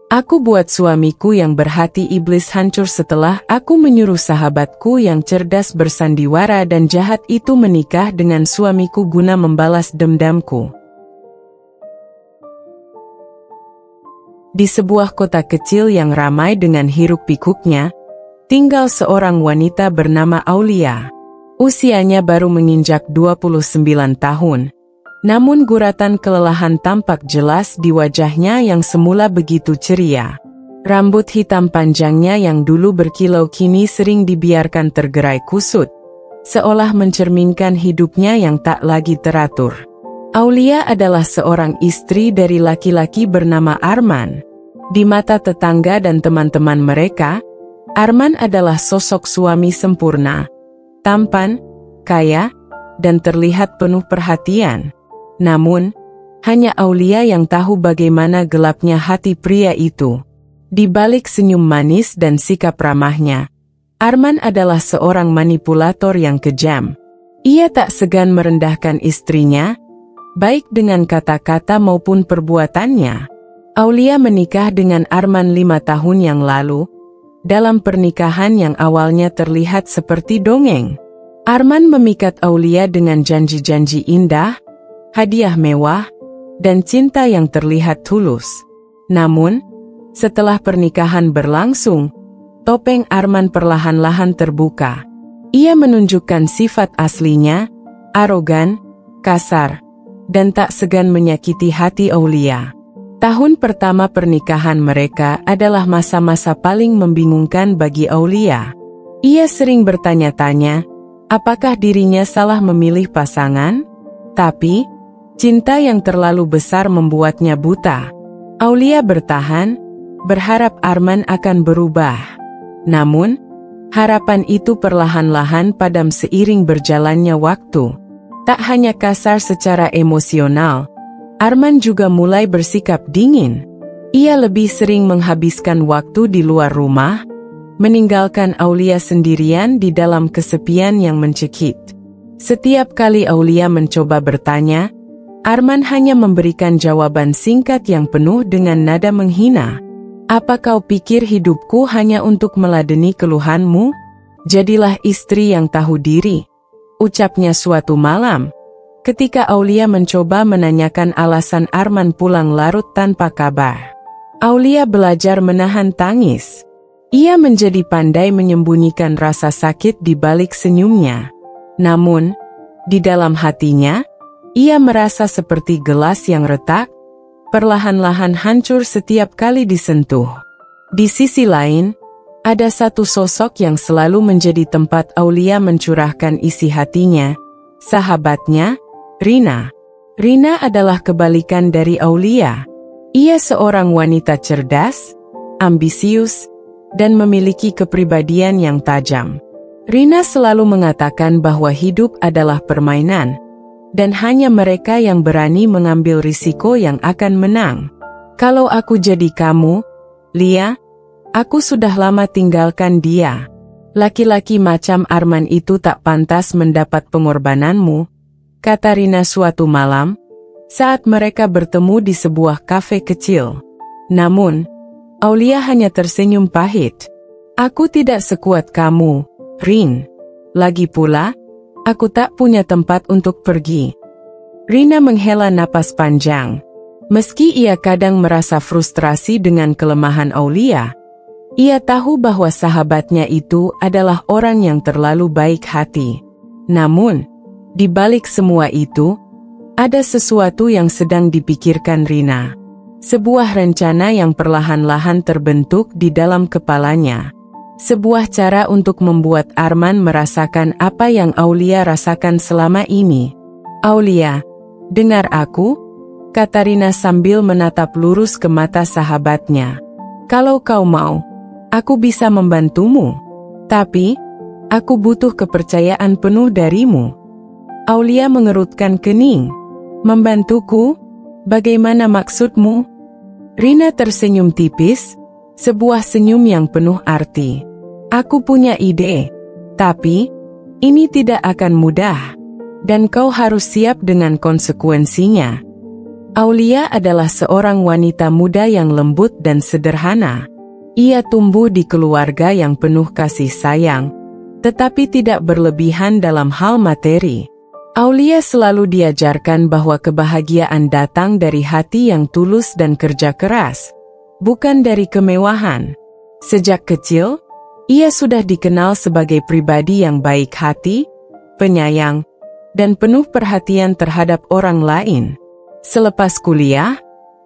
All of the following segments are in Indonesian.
Aku buat suamiku yang berhati iblis hancur setelah aku menyuruh sahabatku yang cerdas bersandiwara dan jahat itu menikah dengan suamiku guna membalas dendamku. Di sebuah kota kecil yang ramai dengan hiruk-pikuknya, tinggal seorang wanita bernama Aulia. Usianya baru menginjak 29 tahun. Namun guratan kelelahan tampak jelas di wajahnya yang semula begitu ceria. Rambut hitam panjangnya yang dulu berkilau kini sering dibiarkan tergerai kusut, seolah mencerminkan hidupnya yang tak lagi teratur. Aulia adalah seorang istri dari laki-laki bernama Arman. Di mata tetangga dan teman-teman mereka, Arman adalah sosok suami sempurna, tampan, kaya, dan terlihat penuh perhatian. Namun, hanya Aulia yang tahu bagaimana gelapnya hati pria itu. Di balik senyum manis dan sikap ramahnya, Arman adalah seorang manipulator yang kejam. Ia tak segan merendahkan istrinya, baik dengan kata-kata maupun perbuatannya. Aulia menikah dengan Arman 5 tahun yang lalu, dalam pernikahan yang awalnya terlihat seperti dongeng. Arman memikat Aulia dengan janji-janji indah, hadiah mewah, dan cinta yang terlihat tulus. Namun, setelah pernikahan berlangsung, topeng Arman perlahan-lahan terbuka. Ia menunjukkan sifat aslinya, arogan, kasar, dan tak segan menyakiti hati Aulia. Tahun pertama pernikahan mereka adalah masa-masa paling membingungkan bagi Aulia. Ia sering bertanya-tanya, apakah dirinya salah memilih pasangan? Tapi, cinta yang terlalu besar membuatnya buta. Aulia bertahan, berharap Arman akan berubah. Namun, harapan itu perlahan-lahan padam seiring berjalannya waktu. Tak hanya kasar secara emosional, Arman juga mulai bersikap dingin. Ia lebih sering menghabiskan waktu di luar rumah, meninggalkan Aulia sendirian di dalam kesepian yang mencekik. Setiap kali Aulia mencoba bertanya, Arman hanya memberikan jawaban singkat yang penuh dengan nada menghina. Apa kau pikir hidupku hanya untuk meladeni keluhanmu? Jadilah istri yang tahu diri, ucapnya suatu malam, ketika Aulia mencoba menanyakan alasan Arman pulang larut tanpa kabar. Aulia belajar menahan tangis. Ia menjadi pandai menyembunyikan rasa sakit di balik senyumnya. Namun, di dalam hatinya, ia merasa seperti gelas yang retak, perlahan-lahan hancur setiap kali disentuh. Di sisi lain, ada satu sosok yang selalu menjadi tempat Aulia mencurahkan isi hatinya, sahabatnya, Rina. Rina adalah kebalikan dari Aulia. Ia seorang wanita cerdas, ambisius, dan memiliki kepribadian yang tajam. Rina selalu mengatakan bahwa hidup adalah permainan, dan hanya mereka yang berani mengambil risiko yang akan menang. Kalau aku jadi kamu, Lia, aku sudah lama tinggalkan dia. Laki-laki macam Arman itu tak pantas mendapat pengorbananmu, kata Rina suatu malam, saat mereka bertemu di sebuah kafe kecil. Namun, Aulia hanya tersenyum pahit. Aku tidak sekuat kamu, Rin. Lagi pula, aku tak punya tempat untuk pergi. Rina menghela napas panjang. Meski ia kadang merasa frustrasi dengan kelemahan Aulia, ia tahu bahwa sahabatnya itu adalah orang yang terlalu baik hati. Namun, di balik semua itu, ada sesuatu yang sedang dipikirkan Rina. Sebuah rencana yang perlahan-lahan terbentuk di dalam kepalanya. Sebuah cara untuk membuat Arman merasakan apa yang Aulia rasakan selama ini. Aulia, dengar aku? Kata Rina sambil menatap lurus ke mata sahabatnya. Kalau kau mau, aku bisa membantumu. Tapi, aku butuh kepercayaan penuh darimu. Aulia mengerutkan kening. Membantuku? Bagaimana maksudmu? Rina tersenyum tipis, sebuah senyum yang penuh arti. Aku punya ide, tapi ini tidak akan mudah, dan kau harus siap dengan konsekuensinya. Aulia adalah seorang wanita muda yang lembut dan sederhana. Ia tumbuh di keluarga yang penuh kasih sayang, tetapi tidak berlebihan dalam hal materi. Aulia selalu diajarkan bahwa kebahagiaan datang dari hati yang tulus dan kerja keras, bukan dari kemewahan. Sejak kecil, ia sudah dikenal sebagai pribadi yang baik hati, penyayang, dan penuh perhatian terhadap orang lain. Selepas kuliah,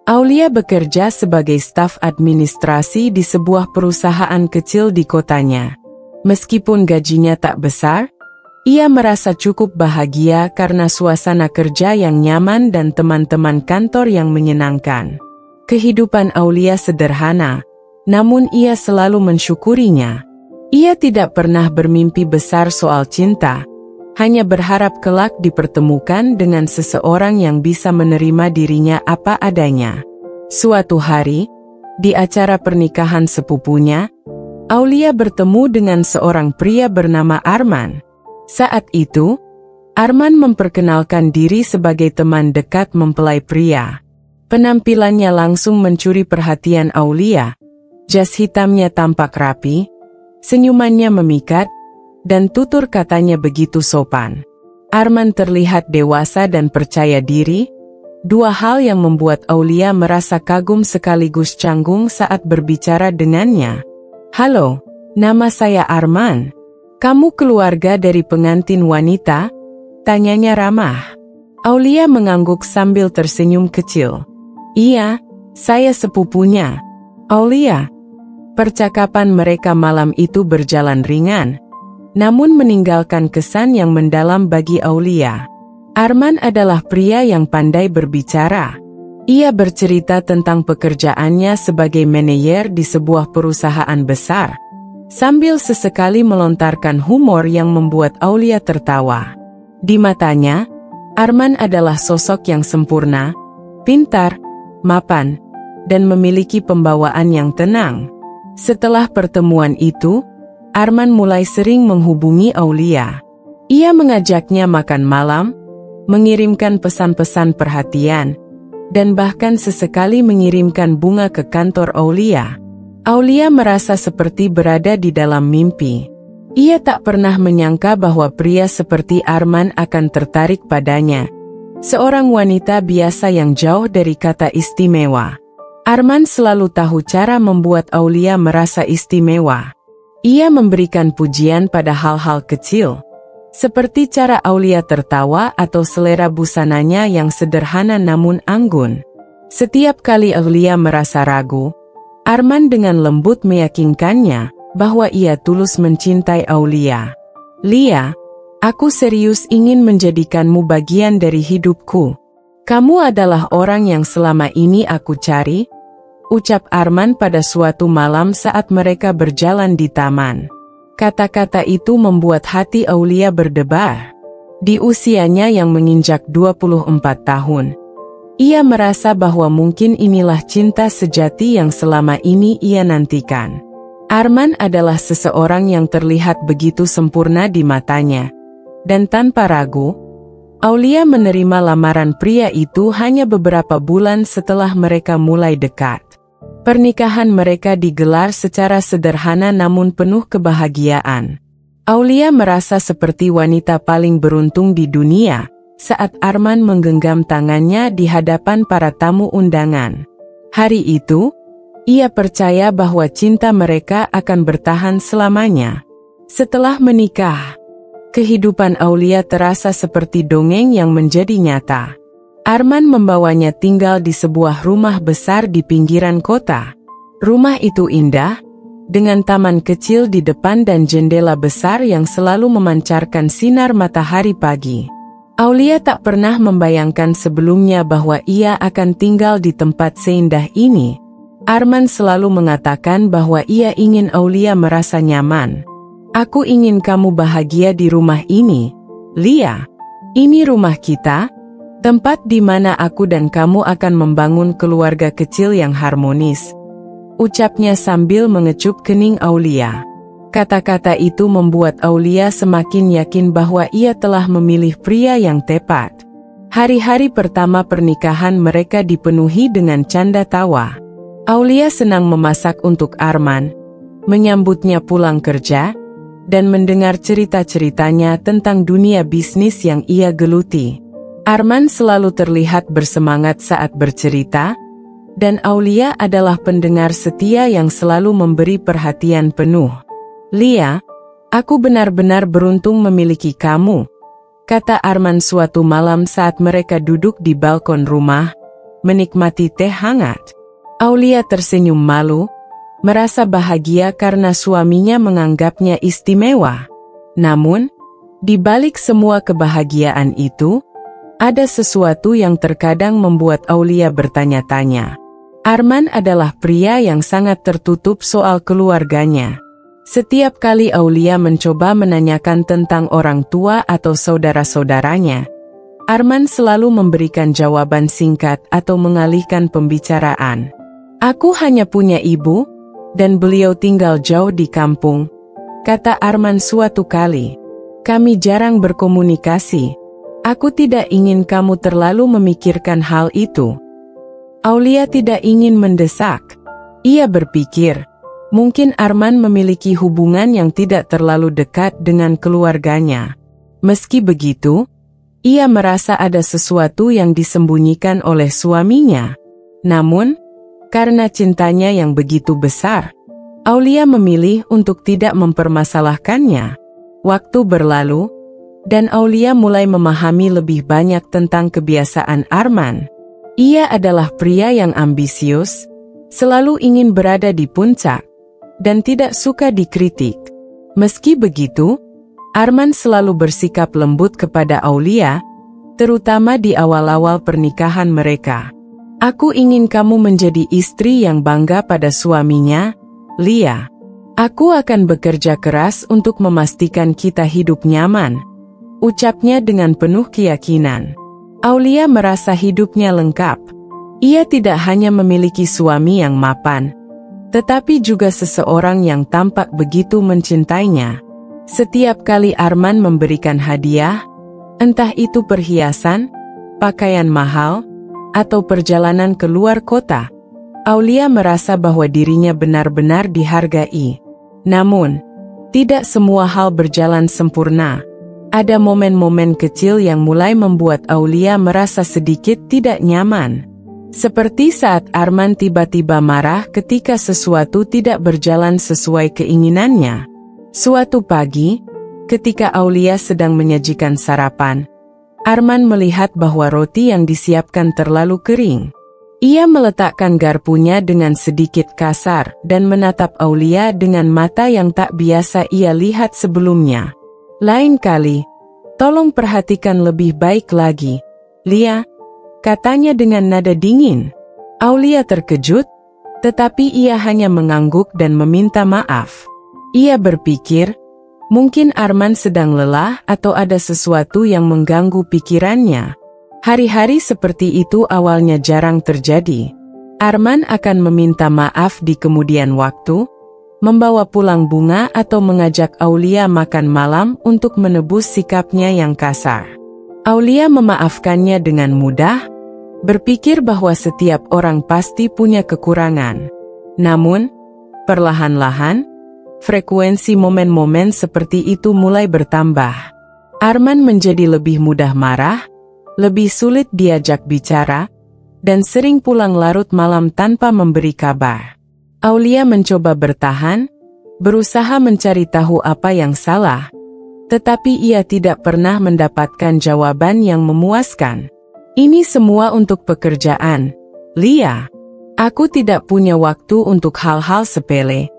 Aulia bekerja sebagai staf administrasi di sebuah perusahaan kecil di kotanya. Meskipun gajinya tak besar, ia merasa cukup bahagia karena suasana kerja yang nyaman dan teman-teman kantor yang menyenangkan. Kehidupan Aulia sederhana, namun ia selalu mensyukurinya. Ia tidak pernah bermimpi besar soal cinta, hanya berharap kelak dipertemukan dengan seseorang yang bisa menerima dirinya apa adanya. Suatu hari, di acara pernikahan sepupunya, Aulia bertemu dengan seorang pria bernama Arman. Saat itu, Arman memperkenalkan diri sebagai teman dekat mempelai pria. Penampilannya langsung mencuri perhatian Aulia. Jas hitamnya tampak rapi, senyumannya memikat, dan tutur katanya begitu sopan. Arman terlihat dewasa dan percaya diri, dua hal yang membuat Aulia merasa kagum sekaligus canggung saat berbicara dengannya. "Halo, nama saya Arman. Kamu keluarga dari pengantin wanita?" tanyanya ramah. Aulia mengangguk sambil tersenyum kecil. "Iya, saya sepupunya." "Aulia." Percakapan mereka malam itu berjalan ringan, namun meninggalkan kesan yang mendalam bagi Aulia. Arman adalah pria yang pandai berbicara. Ia bercerita tentang pekerjaannya sebagai manajer di sebuah perusahaan besar, sambil sesekali melontarkan humor yang membuat Aulia tertawa. Di matanya, Arman adalah sosok yang sempurna, pintar, mapan, dan memiliki pembawaan yang tenang. Setelah pertemuan itu, Arman mulai sering menghubungi Aulia. Ia mengajaknya makan malam, mengirimkan pesan-pesan perhatian, dan bahkan sesekali mengirimkan bunga ke kantor Aulia. Aulia merasa seperti berada di dalam mimpi. Ia tak pernah menyangka bahwa pria seperti Arman akan tertarik padanya. Seorang wanita biasa yang jauh dari kata istimewa. Arman selalu tahu cara membuat Aulia merasa istimewa. Ia memberikan pujian pada hal-hal kecil, seperti cara Aulia tertawa atau selera busananya yang sederhana namun anggun. Setiap kali Aulia merasa ragu, Arman dengan lembut meyakinkannya bahwa ia tulus mencintai Aulia. "Lia, aku serius ingin menjadikanmu bagian dari hidupku. Kamu adalah orang yang selama ini aku cari," ucap Arman pada suatu malam saat mereka berjalan di taman. Kata-kata itu membuat hati Aulia berdebar. Di usianya yang menginjak 24 tahun, ia merasa bahwa mungkin inilah cinta sejati yang selama ini ia nantikan. Arman adalah seseorang yang terlihat begitu sempurna di matanya, dan tanpa ragu, Aulia menerima lamaran pria itu hanya beberapa bulan setelah mereka mulai dekat. Pernikahan mereka digelar secara sederhana namun penuh kebahagiaan. Aulia merasa seperti wanita paling beruntung di dunia saat Arman menggenggam tangannya di hadapan para tamu undangan. Hari itu, ia percaya bahwa cinta mereka akan bertahan selamanya. Setelah menikah, kehidupan Aulia terasa seperti dongeng yang menjadi nyata. Arman membawanya tinggal di sebuah rumah besar di pinggiran kota. Rumah itu indah, dengan taman kecil di depan dan jendela besar yang selalu memancarkan sinar matahari pagi. Aulia tak pernah membayangkan sebelumnya bahwa ia akan tinggal di tempat seindah ini. Arman selalu mengatakan bahwa ia ingin Aulia merasa nyaman. "Aku ingin kamu bahagia di rumah ini, Lia. Ini rumah kita, tempat di mana aku dan kamu akan membangun keluarga kecil yang harmonis," ucapnya sambil mengecup kening Aulia. Kata-kata itu membuat Aulia semakin yakin bahwa ia telah memilih pria yang tepat. Hari-hari pertama pernikahan mereka dipenuhi dengan canda tawa. Aulia senang memasak untuk Arman, menyambutnya pulang kerja, dan mendengar cerita-ceritanya tentang dunia bisnis yang ia geluti. Arman selalu terlihat bersemangat saat bercerita, dan Aulia adalah pendengar setia yang selalu memberi perhatian penuh. "Lia, aku benar-benar beruntung memiliki kamu," kata Arman suatu malam saat mereka duduk di balkon rumah, menikmati teh hangat. Aulia tersenyum malu, merasa bahagia karena suaminya menganggapnya istimewa. Namun, di balik semua kebahagiaan itu, ada sesuatu yang terkadang membuat Aulia bertanya-tanya. Arman adalah pria yang sangat tertutup soal keluarganya. Setiap kali Aulia mencoba menanyakan tentang orang tua atau saudara-saudaranya, Arman selalu memberikan jawaban singkat atau mengalihkan pembicaraan. "Aku hanya punya ibu, dan beliau tinggal jauh di kampung," kata Arman suatu kali. "Kami jarang berkomunikasi. Aku tidak ingin kamu terlalu memikirkan hal itu." Aulia tidak ingin mendesak. Ia berpikir, mungkin Arman memiliki hubungan yang tidak terlalu dekat dengan keluarganya. Meski begitu, ia merasa ada sesuatu yang disembunyikan oleh suaminya. Namun, karena cintanya yang begitu besar, Aulia memilih untuk tidak mempermasalahkannya. Waktu berlalu, dan Aulia mulai memahami lebih banyak tentang kebiasaan Arman. Ia adalah pria yang ambisius, selalu ingin berada di puncak, dan tidak suka dikritik. Meski begitu, Arman selalu bersikap lembut kepada Aulia, terutama di awal-awal pernikahan mereka. "Aku ingin kamu menjadi istri yang bangga pada suaminya, Lia. Aku akan bekerja keras untuk memastikan kita hidup nyaman," ucapnya dengan penuh keyakinan. Aulia merasa hidupnya lengkap. Ia tidak hanya memiliki suami yang mapan, tetapi juga seseorang yang tampak begitu mencintainya. Setiap kali Arman memberikan hadiah, entah itu perhiasan, pakaian mahal, atau perjalanan ke luar kota, Aulia merasa bahwa dirinya benar-benar dihargai. Namun, tidak semua hal berjalan sempurna. Ada momen-momen kecil yang mulai membuat Aulia merasa sedikit tidak nyaman. Seperti saat Arman tiba-tiba marah ketika sesuatu tidak berjalan sesuai keinginannya. Suatu pagi, ketika Aulia sedang menyajikan sarapan, Arman melihat bahwa roti yang disiapkan terlalu kering. Ia meletakkan garpunya dengan sedikit kasar dan menatap Aulia dengan mata yang tak biasa ia lihat sebelumnya. "Lain kali, tolong perhatikan lebih baik lagi, Lia," katanya dengan nada dingin. Aulia terkejut, tetapi ia hanya mengangguk dan meminta maaf. Ia berpikir, mungkin Arman sedang lelah atau ada sesuatu yang mengganggu pikirannya. Hari-hari seperti itu awalnya jarang terjadi. Arman akan meminta maaf di kemudian waktu, membawa pulang bunga atau mengajak Aulia makan malam untuk menebus sikapnya yang kasar. Aulia memaafkannya dengan mudah, berpikir bahwa setiap orang pasti punya kekurangan. Namun, perlahan-lahan, frekuensi momen-momen seperti itu mulai bertambah. Arman menjadi lebih mudah marah, lebih sulit diajak bicara, dan sering pulang larut malam tanpa memberi kabar. Aulia mencoba bertahan, berusaha mencari tahu apa yang salah, tetapi ia tidak pernah mendapatkan jawaban yang memuaskan. "Ini semua untuk pekerjaan, Lia. Aku tidak punya waktu untuk hal-hal sepele,"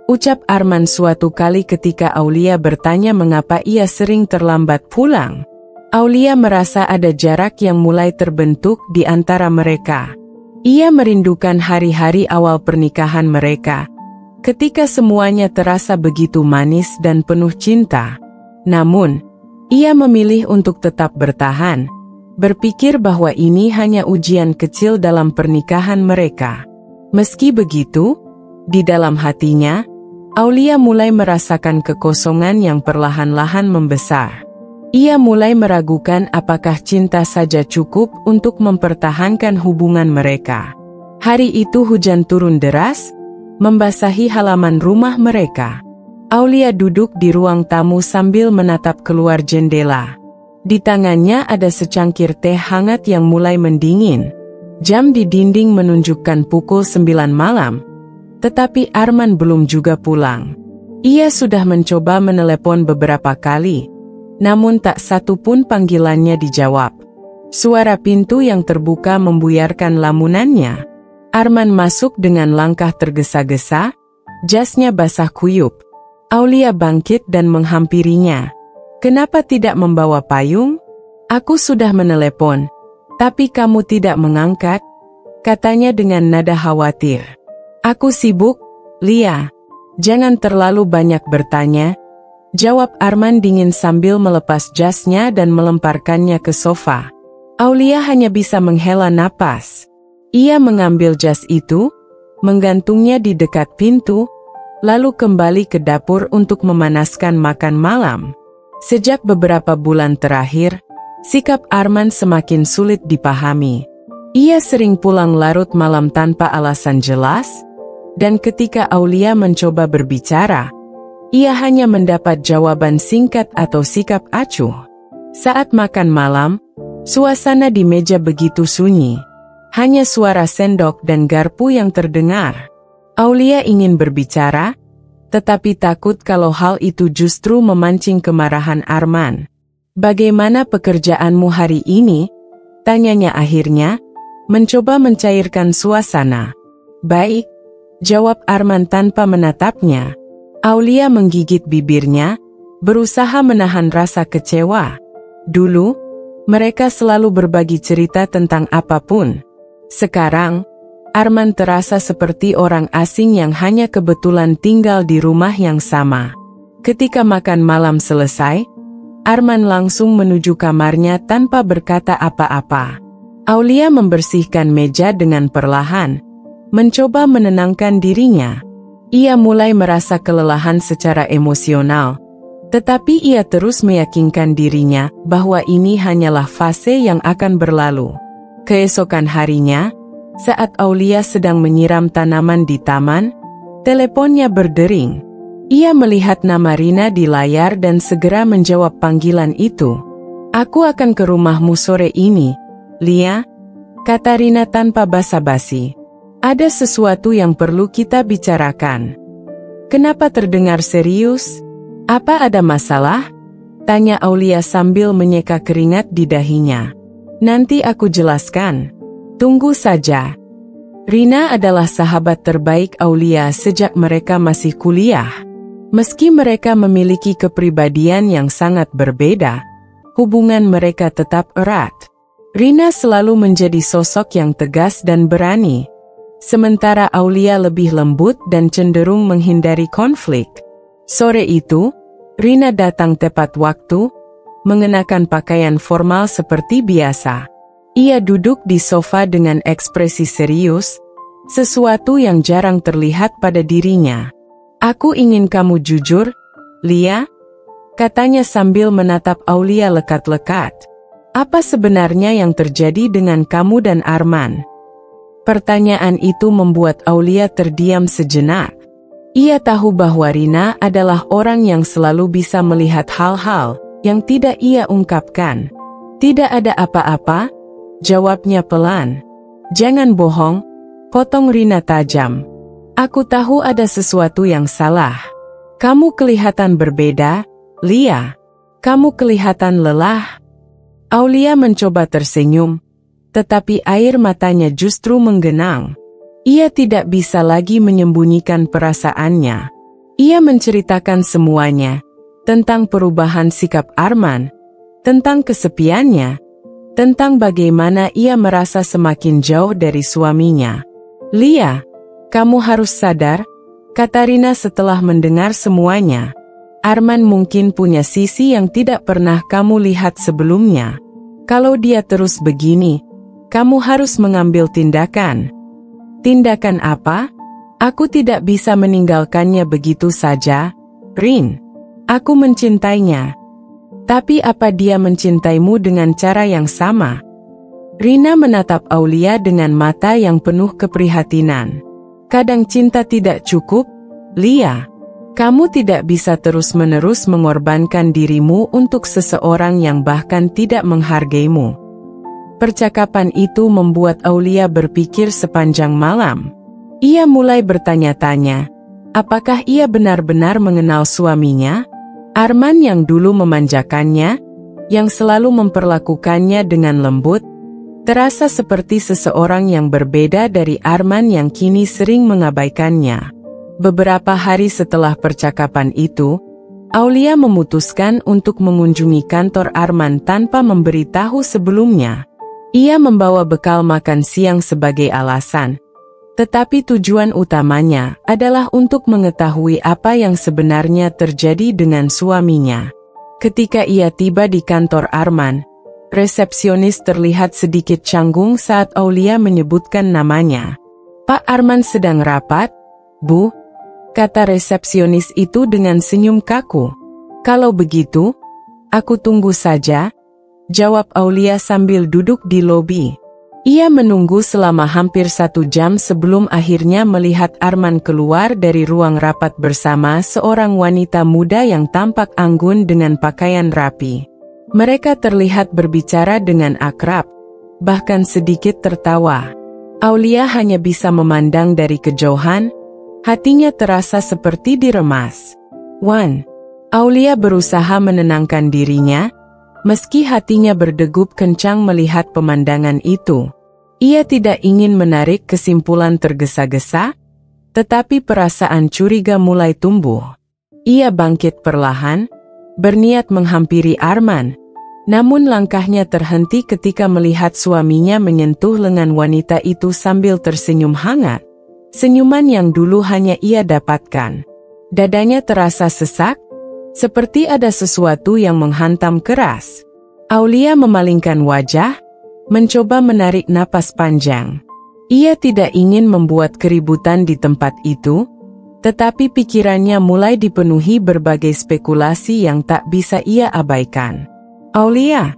ucap Arman suatu kali ketika Aulia bertanya mengapa ia sering terlambat pulang. Aulia merasa ada jarak yang mulai terbentuk di antara mereka. Ia merindukan hari-hari awal pernikahan mereka, ketika semuanya terasa begitu manis dan penuh cinta. Namun, ia memilih untuk tetap bertahan, berpikir bahwa ini hanya ujian kecil dalam pernikahan mereka. Meski begitu, di dalam hatinya, Aulia mulai merasakan kekosongan yang perlahan-lahan membesar. Ia mulai meragukan apakah cinta saja cukup untuk mempertahankan hubungan mereka. Hari itu hujan turun deras, membasahi halaman rumah mereka. Aulia duduk di ruang tamu sambil menatap keluar jendela. Di tangannya ada secangkir teh hangat yang mulai mendingin. Jam di dinding menunjukkan pukul 9 malam, tetapi Arman belum juga pulang. Ia sudah mencoba menelepon beberapa kali, namun tak satu pun panggilannya dijawab. Suara pintu yang terbuka membuyarkan lamunannya. Arman masuk dengan langkah tergesa-gesa, jasnya basah kuyup. Aulia bangkit dan menghampirinya. "Kenapa tidak membawa payung? Aku sudah menelepon, tapi kamu tidak mengangkat," katanya dengan nada khawatir. "Aku sibuk, Lia. Jangan terlalu banyak bertanya," jawab Arman dingin sambil melepas jasnya dan melemparkannya ke sofa. Aulia hanya bisa menghela napas. Ia mengambil jas itu, menggantungnya di dekat pintu, lalu kembali ke dapur untuk memanaskan makan malam. Sejak beberapa bulan terakhir, sikap Arman semakin sulit dipahami. Ia sering pulang larut malam tanpa alasan jelas, dan ketika Aulia mencoba berbicara, ia hanya mendapat jawaban singkat atau sikap acuh. Saat makan malam, suasana di meja begitu sunyi. Hanya suara sendok dan garpu yang terdengar. Aulia ingin berbicara, tetapi takut kalau hal itu justru memancing kemarahan Arman. "Bagaimana pekerjaanmu hari ini?" tanyanya akhirnya, mencoba mencairkan suasana. "Baik," jawab Arman tanpa menatapnya. Aulia menggigit bibirnya, berusaha menahan rasa kecewa. Dulu, mereka selalu berbagi cerita tentang apapun. Sekarang, Arman terasa seperti orang asing yang hanya kebetulan tinggal di rumah yang sama. Ketika makan malam selesai, Arman langsung menuju kamarnya tanpa berkata apa-apa. Aulia membersihkan meja dengan perlahan, mencoba menenangkan dirinya. Ia mulai merasa kelelahan secara emosional, tetapi ia terus meyakinkan dirinya bahwa ini hanyalah fase yang akan berlalu. Keesokan harinya, saat Aulia sedang menyiram tanaman di taman, teleponnya berdering. Ia melihat nama Rina di layar dan segera menjawab panggilan itu. "Aku akan ke rumahmu sore ini, Lia," kata Rina tanpa basa-basi. "Ada sesuatu yang perlu kita bicarakan." "Kenapa terdengar serius? Apa ada masalah?" tanya Aulia sambil menyeka keringat di dahinya. "Nanti aku jelaskan. Tunggu saja." Rina adalah sahabat terbaik Aulia sejak mereka masih kuliah. Meski mereka memiliki kepribadian yang sangat berbeda, hubungan mereka tetap erat. Rina selalu menjadi sosok yang tegas dan berani, sementara Aulia lebih lembut dan cenderung menghindari konflik. Sore itu, Rina datang tepat waktu, mengenakan pakaian formal seperti biasa. Ia duduk di sofa dengan ekspresi serius, sesuatu yang jarang terlihat pada dirinya. "Aku ingin kamu jujur, Lia," katanya sambil menatap Aulia lekat-lekat. "Apa sebenarnya yang terjadi dengan kamu dan Arman?" Pertanyaan itu membuat Aulia terdiam sejenak. Ia tahu bahwa Rina adalah orang yang selalu bisa melihat hal-hal yang tidak ia ungkapkan. "Tidak ada apa-apa," jawabnya pelan. "Jangan bohong," potong Rina tajam. "Aku tahu ada sesuatu yang salah. Kamu kelihatan berbeda, Lia. Kamu kelihatan lelah." Aulia mencoba tersenyum, tetapi air matanya justru menggenang. Ia tidak bisa lagi menyembunyikan perasaannya. Ia menceritakan semuanya, tentang perubahan sikap Arman, tentang kesepiannya, tentang bagaimana ia merasa semakin jauh dari suaminya. "Lia, kamu harus sadar," kata Rina setelah mendengar semuanya. "Arman mungkin punya sisi yang tidak pernah kamu lihat sebelumnya. Kalau dia terus begini, kamu harus mengambil tindakan." "Tindakan apa? Aku tidak bisa meninggalkannya begitu saja, Rin. Aku mencintainya." Tapi apa dia mencintaimu dengan cara yang sama? Rina menatap Aulia dengan mata yang penuh keprihatinan. Kadang cinta tidak cukup, Lia. Kamu tidak bisa terus-menerus mengorbankan dirimu untuk seseorang yang bahkan tidak menghargaimu. Percakapan itu membuat Aulia berpikir sepanjang malam. Ia mulai bertanya-tanya, apakah ia benar-benar mengenal suaminya? Arman yang dulu memanjakannya, yang selalu memperlakukannya dengan lembut, terasa seperti seseorang yang berbeda dari Arman yang kini sering mengabaikannya. Beberapa hari setelah percakapan itu, Aulia memutuskan untuk mengunjungi kantor Arman tanpa memberitahu sebelumnya. Ia membawa bekal makan siang sebagai alasan, tetapi tujuan utamanya adalah untuk mengetahui apa yang sebenarnya terjadi dengan suaminya. Ketika ia tiba di kantor Arman, resepsionis terlihat sedikit canggung saat Aulia menyebutkan namanya. "Pak Arman sedang rapat, Bu," kata resepsionis itu dengan senyum kaku. "Kalau begitu, aku tunggu saja," jawab Aulia sambil duduk di lobi. Ia menunggu selama hampir 1 jam sebelum akhirnya melihat Arman keluar dari ruang rapat bersama seorang wanita muda yang tampak anggun dengan pakaian rapi. Mereka terlihat berbicara dengan akrab, bahkan sedikit tertawa. Aulia hanya bisa memandang dari kejauhan. Hatinya terasa seperti diremas. Aulia berusaha menenangkan dirinya, meski hatinya berdegup kencang melihat pemandangan itu. Ia tidak ingin menarik kesimpulan tergesa-gesa, tetapi perasaan curiga mulai tumbuh. Ia bangkit perlahan, berniat menghampiri Arman, namun langkahnya terhenti ketika melihat suaminya menyentuh lengan wanita itu sambil tersenyum hangat. Senyuman yang dulu hanya ia dapatkan. Dadanya terasa sesak, seperti ada sesuatu yang menghantam keras. Aulia memalingkan wajah, mencoba menarik napas panjang. Ia tidak ingin membuat keributan di tempat itu, tetapi pikirannya mulai dipenuhi berbagai spekulasi yang tak bisa ia abaikan. "Aulia!"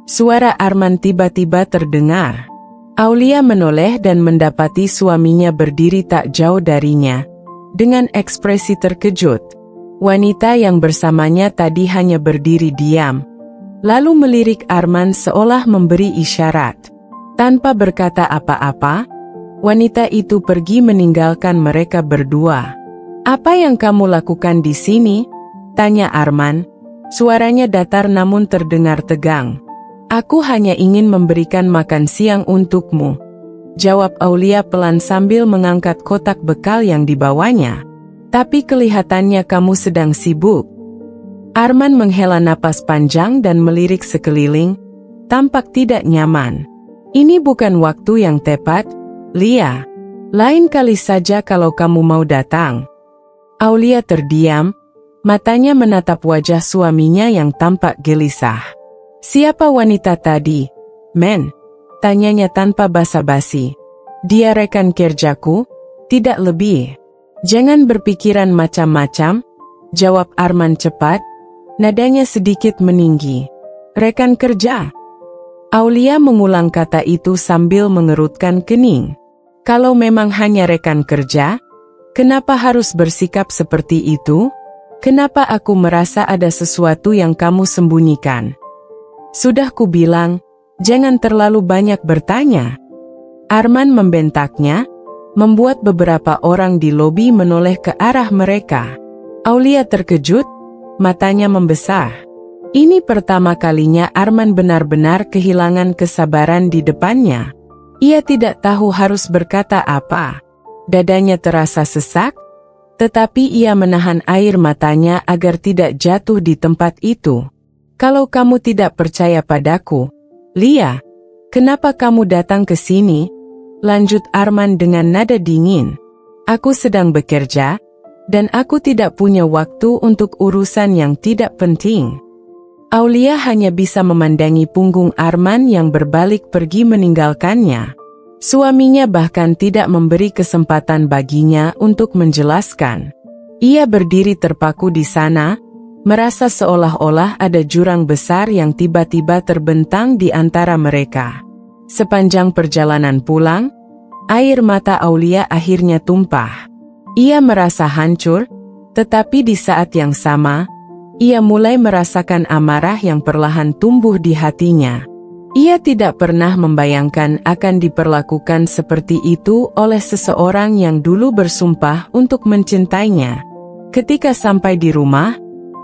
Suara Arman tiba-tiba terdengar. Aulia menoleh dan mendapati suaminya berdiri tak jauh darinya, dengan ekspresi terkejut. Wanita yang bersamanya tadi hanya berdiri diam, lalu melirik Arman seolah memberi isyarat. Tanpa berkata apa-apa, wanita itu pergi meninggalkan mereka berdua. "Apa yang kamu lakukan di sini?" tanya Arman. Suaranya datar namun terdengar tegang. "Aku hanya ingin memberikan makan siang untukmu," jawab Aulia pelan sambil mengangkat kotak bekal yang dibawanya. "Tapi kelihatannya kamu sedang sibuk." Arman menghela napas panjang dan melirik sekeliling, tampak tidak nyaman. "Ini bukan waktu yang tepat, Lia. Lain kali saja kalau kamu mau datang." Aulia terdiam, matanya menatap wajah suaminya yang tampak gelisah. "Siapa wanita tadi, Men?" tanyanya tanpa basa-basi. "Dia rekan kerjaku, tidak lebih." "Jangan berpikiran macam-macam," jawab Arman cepat, nadanya sedikit meninggi. "Rekan kerja?" Aulia mengulang kata itu sambil mengerutkan kening. "Kalau memang hanya rekan kerja, kenapa harus bersikap seperti itu? Kenapa aku merasa ada sesuatu yang kamu sembunyikan? Sudah kubilang, jangan terlalu banyak bertanya." Arman membentaknya, membuat beberapa orang di lobi menoleh ke arah mereka. Aulia terkejut, matanya membesar. Ini pertama kalinya Arman benar-benar kehilangan kesabaran di depannya. Ia tidak tahu harus berkata apa. Dadanya terasa sesak, tetapi ia menahan air matanya agar tidak jatuh di tempat itu. "Kalau kamu tidak percaya padaku, Lia, kenapa kamu datang ke sini?" lanjut Arman dengan nada dingin. "Aku sedang bekerja, dan aku tidak punya waktu untuk urusan yang tidak penting." Aulia hanya bisa memandangi punggung Arman yang berbalik pergi meninggalkannya. Suaminya bahkan tidak memberi kesempatan baginya untuk menjelaskan. Ia berdiri terpaku di sana, merasa seolah-olah ada jurang besar yang tiba-tiba terbentang di antara mereka. Sepanjang perjalanan pulang, air mata Aulia akhirnya tumpah. Ia merasa hancur, tetapi di saat yang sama, ia mulai merasakan amarah yang perlahan tumbuh di hatinya. Ia tidak pernah membayangkan akan diperlakukan seperti itu oleh seseorang yang dulu bersumpah untuk mencintainya. Ketika sampai di rumah,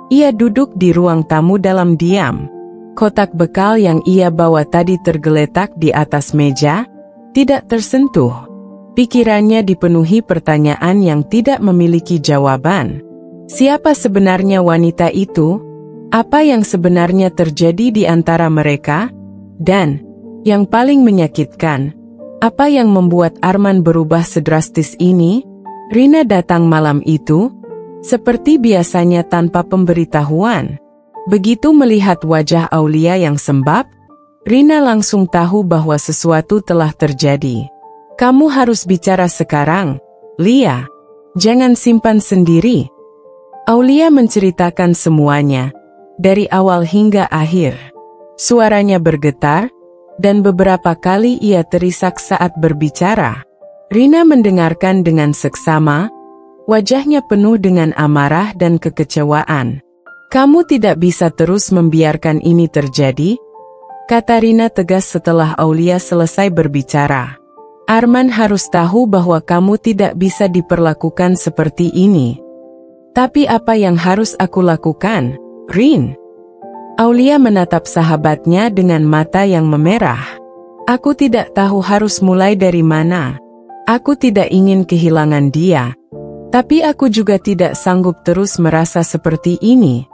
ia duduk di ruang tamu dalam diam. Kotak bekal yang ia bawa tadi tergeletak di atas meja, tidak tersentuh. Pikirannya dipenuhi pertanyaan yang tidak memiliki jawaban. Siapa sebenarnya wanita itu? Apa yang sebenarnya terjadi di antara mereka? Dan, yang paling menyakitkan, apa yang membuat Arman berubah sedrastis ini? Rina datang malam itu, seperti biasanya tanpa pemberitahuan. Begitu melihat wajah Aulia yang sembab, Rina langsung tahu bahwa sesuatu telah terjadi. Kamu harus bicara sekarang, Lia. Jangan simpan sendiri. Aulia menceritakan semuanya, dari awal hingga akhir. Suaranya bergetar, dan beberapa kali ia terisak saat berbicara. Rina mendengarkan dengan seksama, wajahnya penuh dengan amarah dan kekecewaan. Kamu tidak bisa terus membiarkan ini terjadi, kata Rina tegas setelah Aulia selesai berbicara. Arman harus tahu bahwa kamu tidak bisa diperlakukan seperti ini. Tapi apa yang harus aku lakukan, Rin? Aulia menatap sahabatnya dengan mata yang memerah. Aku tidak tahu harus mulai dari mana. Aku tidak ingin kehilangan dia. Tapi aku juga tidak sanggup terus merasa seperti ini.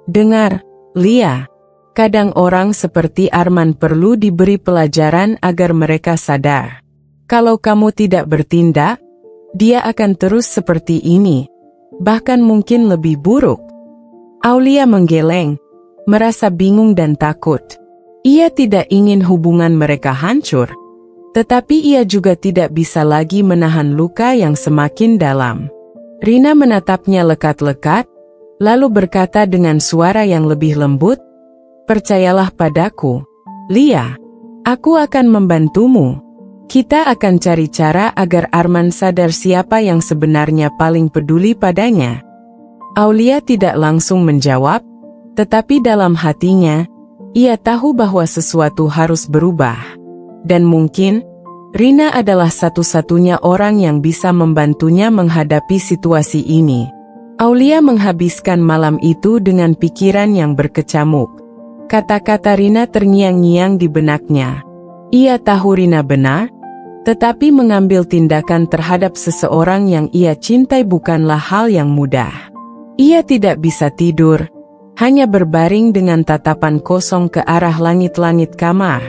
Dengar, Lia. Kadang orang seperti Arman perlu diberi pelajaran agar mereka sadar. Kalau kamu tidak bertindak, dia akan terus seperti ini. Bahkan mungkin lebih buruk. Aulia menggeleng, merasa bingung dan takut. Ia tidak ingin hubungan mereka hancur, tetapi ia juga tidak bisa lagi menahan luka yang semakin dalam. Rina menatapnya lekat-lekat, lalu berkata dengan suara yang lebih lembut, "Percayalah padaku, Lia. Aku akan membantumu. Kita akan cari cara agar Arman sadar siapa yang sebenarnya paling peduli padanya." Aulia tidak langsung menjawab, tetapi dalam hatinya, ia tahu bahwa sesuatu harus berubah. Dan mungkin, Rina adalah satu-satunya orang yang bisa membantunya menghadapi situasi ini. Aulia menghabiskan malam itu dengan pikiran yang berkecamuk. Kata-kata Rina terngiang-ngiang di benaknya. Ia tahu Rina benar, tetapi mengambil tindakan terhadap seseorang yang ia cintai bukanlah hal yang mudah. Ia tidak bisa tidur, hanya berbaring dengan tatapan kosong ke arah langit-langit kamar.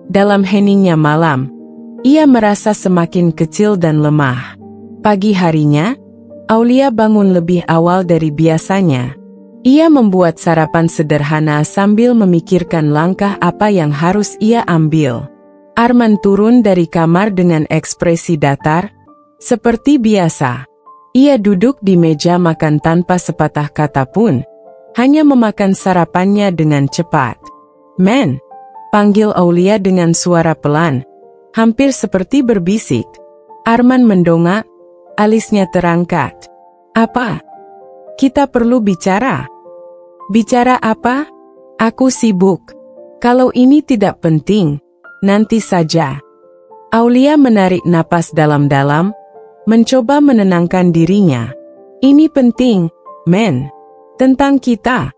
Dalam heningnya malam, ia merasa semakin kecil dan lemah. Pagi harinya, Aulia bangun lebih awal dari biasanya. Ia membuat sarapan sederhana sambil memikirkan langkah apa yang harus ia ambil. Arman turun dari kamar dengan ekspresi datar, seperti biasa. Ia duduk di meja makan tanpa sepatah kata pun, hanya memakan sarapannya dengan cepat. "Men," panggil Aulia dengan suara pelan, hampir seperti berbisik. Arman mendongak, alisnya terangkat. "Apa? Kita perlu bicara." "Bicara apa? Aku sibuk. Kalau ini tidak penting, nanti saja." Aulia menarik napas dalam-dalam, mencoba menenangkan dirinya. "Ini penting, men. Tentang kita."